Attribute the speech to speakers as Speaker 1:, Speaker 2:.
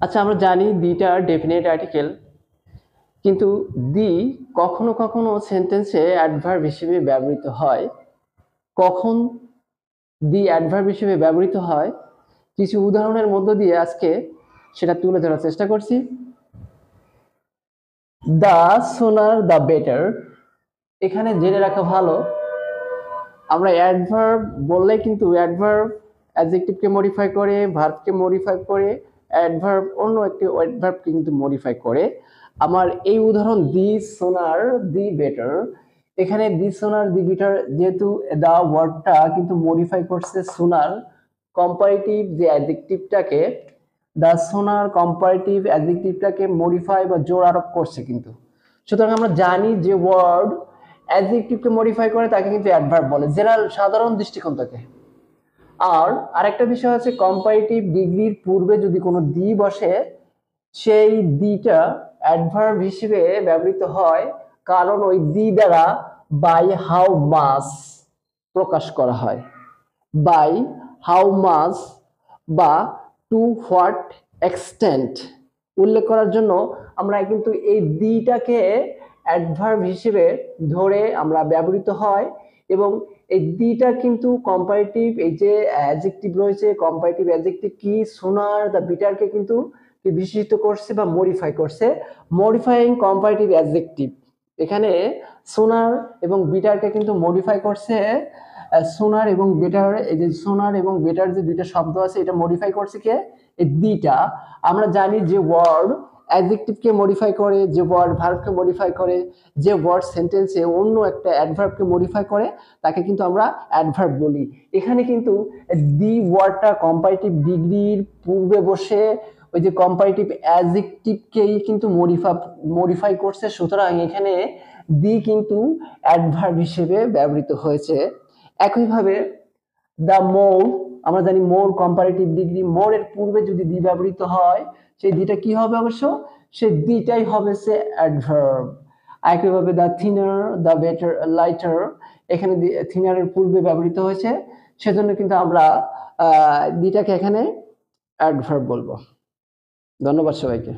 Speaker 1: আচ্ছা, আমরা জানি দিটা ডেফিনেট আর্টিকেল, কিন্তু দি কখনো কখনো সেন্টেন্সে অ্যাডভার্ব হিসেবে ব্যবহৃত হয়। কখন দি অ্যাডভার্ব হিসেবে ব্যবহৃত হয় কিছু উদাহরণের মধ্য দিয়ে আজকে সেটা তুলে ধরার চেষ্টা করছি। দ্য সোনার দ্য বেটার, এখানে জেনে রাখা ভালো আমরা অ্যাডভার্ব বললে কিন্তু অ্যাডভার্ব অ্যাডজেক্টিভকে মডিফাই করে, ভার্বকে মডিফাই করে, অ্যাডভার্ব অন্য একটি অ্যাডভার্বকে কিন্তু মডিফাই করে। আমার এই উদাহরণ দি সোনার দি বেটার, এখানে দি সোনার দি বেটার যেহেতু দা ওয়ার্ডটা কিন্তু মডিফাই করছে সোনার কম্পারেটিভ যে অ্যাডজেক্টিভটাকে, দা সোনার কম্পারেটিভ অ্যাডজেক্টিভটাকে মডিফাই বা জোর আরোপ করছে কিন্তু। সুতরাং আমরা জানি যে ওয়ার্ড অ্যাডজেক্টিভকে মডিফাই করে তাকে কিন্তু অ্যাডভার্ব বলে, জেনারেল সাধারণ দৃষ্টিকোণ থেকে। আর আরেকটা বিষয় আছে, কম্পারেটিভ ডিগ্রির পূর্বে যদি কোনো দি বসে সেই দিটা অ্যাডভার্ব হিসেবে ব্যবহৃত হয়, কারণ ওই দি দ্বারা বাই হাউ মাস প্রকাশ করা হয়। বাই হাউ মাস বা টু হোয়াট এক্সটেন্ট উল্লেখ করার জন্য আমরা কিন্তু এই দিটাকে অ্যাডভার্ব হিসেবে ধরে আমরা ব্যবহৃত হয়। এবং এই দিটা কিন্তু কম্পারেটিভ, এই যে অ্যাডজেক্টিভ রয়েছে কম্পারেটিভ অ্যাডজেক্টিভ কি সোনার দ্য বিটারকে কিন্তু বিশেষিত করছে বা মডিফাই করছে। মডিফাইং কম্পারেটিভ অ্যাডজেক্টিভ, এখানে সোনার এবং বিটারকে কিন্তু মডিফাই করছে। সোনার এবং বেটার, এই যে সোনার এবং বেটার যে দুইটা শব্দ আছে এটা মডিফাই করছে কে? এই দিটা। আমরা জানি যে ওয়ার্ড অ্যাডজেক্টিভকে মডিফাই করে, যে ওয়ার্ড ভার্বকে মডিফাই করে, যে ওয়ার্ড সেন্টেন্সে অন্য একটা অ্যাডভার্বকে মডিফাই করে তাকে কিন্তু আমরা অ্যাডভার্ব বলি। এখানে কিন্তু দি ওয়ার্ডটা কম্পারেটিভ ডিগ্রির পূর্বে বসে ওই যে কম্পারেটিভ অ্যাডজেক্টিভকেই কিন্তু মডিফাই করছে, সুতরাং এখানে দি কিন্তু অ্যাডভার্ব হিসেবে ব্যবহৃত হয়েছে। একইভাবে দ্য মোর, আমরা জানি মোর কম্পারেটিভ ডিগ্রি, মোর এর পূর্বে যদি দি ব্যবহৃত হয় সেই দিটা কি হবে? অবশ্য সেই দিটাই হবে সে অ্যাডভার্ব। একইভাবে the thinner the better lighter, এখানে থিনারের পূর্বে ব্যবহৃত হয়েছে, সেজন্য কিন্তু আমরা দিটাকে এখানে অ্যাডভার্ব বলবো। ধন্যবাদ সবাইকে।